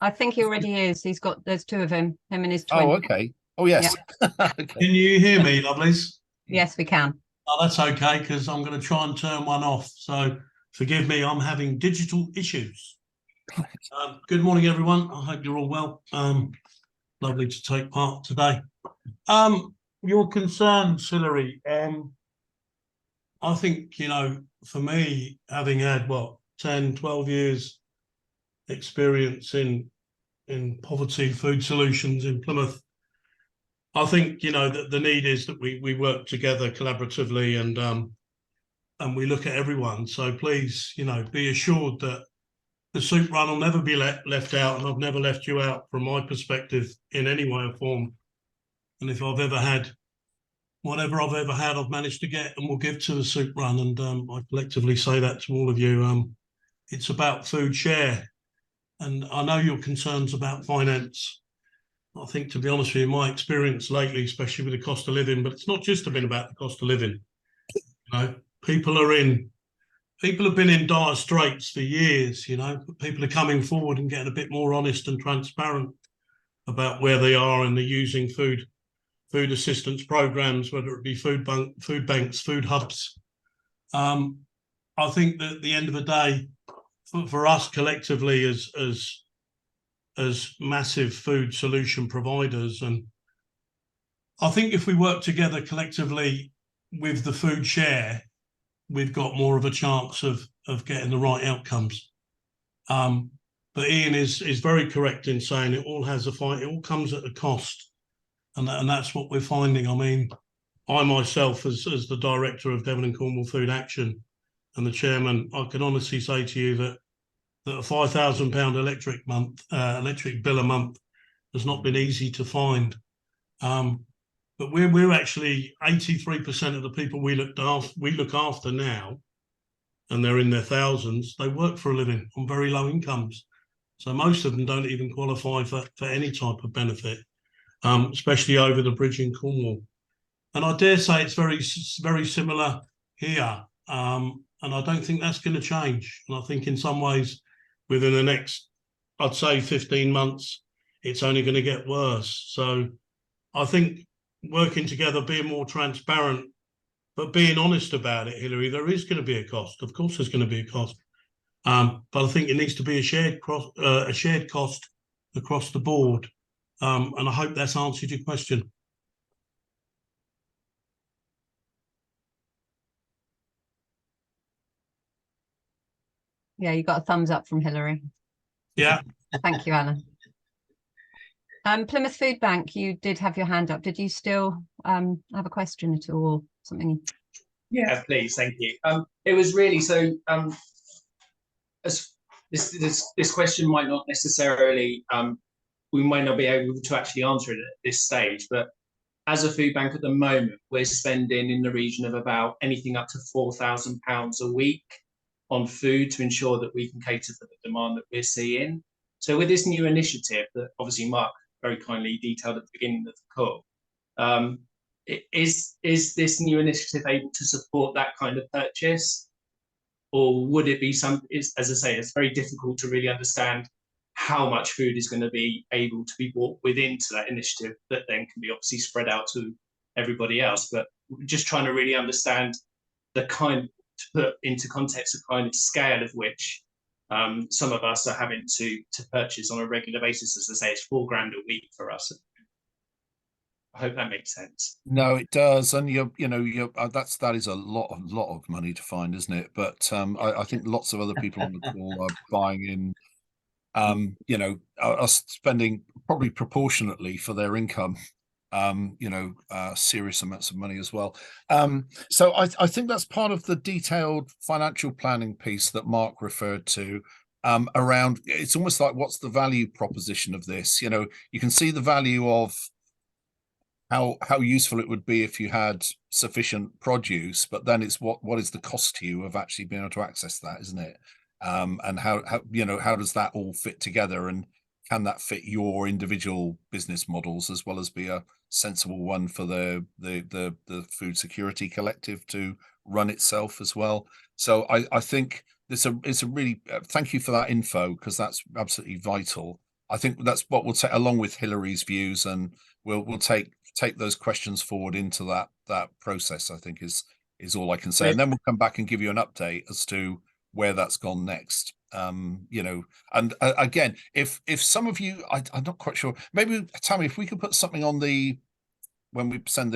A: I think he already is. There's 2 of him and his twin.
C: Oh, okay. Oh, yes.
A: Yeah.
C: Okay.
K: Can you hear me, lovelies?
A: Yes, we can.
K: Oh, that's okay, because I'm going to try and turn one off. So forgive me, I'm having digital issues. Good morning, everyone. I hope you're all well. Lovely to take part today. Your concerns, Hilary, I think, for me, having had, 10, 12 years experience in poverty food solutions in Plymouth, I think, that the need is that we work together collaboratively and we look at everyone. So please, be assured that the soup run will never be left out, and I've never left you out from my perspective in any way or form. And if I've ever had whatever I've ever had, I've managed to get and will give to the soup run. And I collectively say that to all of you. It's about food share. And I know your concerns about finance. I think, to be honest with you, my experience lately, especially with the cost of living, but it's not just been about the cost of living. People have been in dire straits for years, but people are coming forward and getting a bit more honest and transparent about where they are, and they're using food assistance programs, whether it be food banks, food hubs. I think that at the end of the day, for us collectively as massive food solution providers, and I think if we work together collectively with the food share, we've got more of a chance of getting the right outcomes. But Ian is very correct in saying it all comes at a cost, and that's what we're finding. I mean, I myself, as the director of Devon and Cornwall Food Action and the chairman, I can honestly say to you that a £5,000 electric bill a month has not been easy to find. But we're actually 83% of the people we look after now, and they're in their thousands, they work for a living on very low incomes. So most of them don't even qualify for any type of benefit, especially over the bridge in Cornwall. And I dare say it's very, very similar here. And I don't think that's going to change. And I think in some ways, within the next, I'd say 15 months, it's only going to get worse. So I think working together, being more transparent, but being honest about it, Hilary, there is going to be a cost. Of course, there's going to be a cost, but I think it needs to be a shared cost across the board. And I hope that's answered your question.
A: Yeah, you got a thumbs up from Hilary.
K: Yeah.
A: Thank you, Alan. Plymouth Food Bank, you did have your hand up. Did you still have a question at all or something?
L: Yeah, please, thank you. It was really so. As this question might not necessarily, we might not be able to actually answer it at this stage, but as a food bank at the moment, we're spending in the region of about anything up to £4,000 a week on food to ensure that we can cater for the demand that we're seeing. So with this new initiative that obviously Mark very kindly detailed at the beginning of the call, is this new initiative able to support that kind of purchase? Or would it be as I say, it's very difficult to really understand how much food is going to be able to be bought within to that initiative that then can be obviously spread out to everybody else. But just trying to really understand the kind, to put into context the kind of scale of which some of us are having to purchase on a regular basis. As I say, it's £4 grand a week for us. I hope that makes sense.
C: No, it does, and that is a lot of money to find, isn't it? But I think lots of other people on the call are buying in. Are spending probably proportionately for their income. Serious amounts of money as well. So I think that's part of the detailed financial planning piece that Mark referred to. Around, it's almost like, what's the value proposition of this? You can see the value of how useful it would be if you had sufficient produce, but then it's what is the cost to you of actually being able to access that, isn't it? And how does that all fit together, and can that fit your individual business models as well as be a sensible one for the food security collective to run itself as well? So I think it's a really thank you for that info, because that's absolutely vital. I think that's what we'll take along with Hilary's views, and we'll take those questions forward into that process, I think is all I can say. And then we'll come back and give you an update as to where that's gone next. And again, if some of you, I'm not quite sure, maybe Tammy, if we could put something on when we send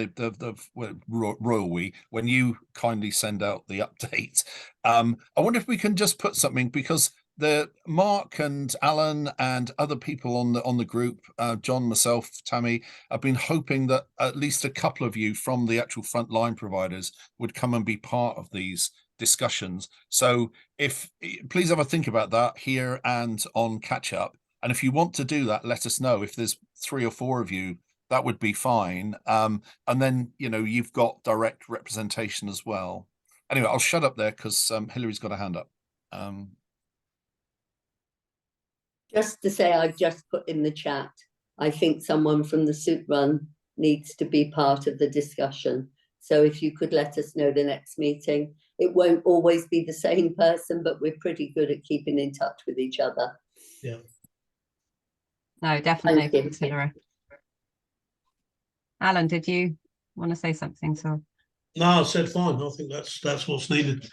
C: when you kindly send out the update, I wonder if we can just put something, because the Mark and Alan and other people on the group, John, myself, Tammy, I've been hoping that at least a couple of you from the actual frontline providers would come and be part of these discussions. So please have a think about that here and on catch up. And if you want to do that, let us know. If there's 3 or 4 of you, that would be fine. And then, you've got direct representation as well. Anyway, I'll shut up there because Hilary's got a hand up.
J: Just to say, I just put in the chat, I think someone from the soup run needs to be part of the discussion. So if you could let us know the next meeting. It won't always be the same person, but we're pretty good at keeping in touch with each other.
K: Yeah.
A: No, definitely.
J: Thank you.
A: Hilary. Alan, did you want to say something? So
K: No, I said fine. I think that's what's needed.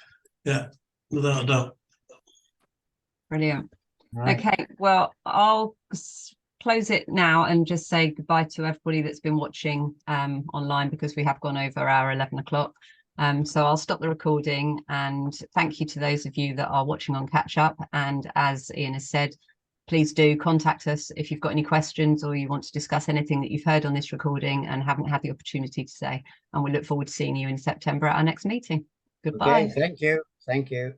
K: Yeah, without a doubt.
A: Brilliant.
I: Right.
A: Okay, well, I'll close it now and just say goodbye to everybody that's been watching online, because we have gone over our 11 o'clock. So I'll stop the recording, and thank you to those of you that are watching on catch up. And as Ian has said, please do contact us if you've got any questions or you want to discuss anything that you've heard on this recording and haven't had the opportunity to say. And we look forward to seeing you in September at our next meeting. Goodbye.
I: Okay, thank you.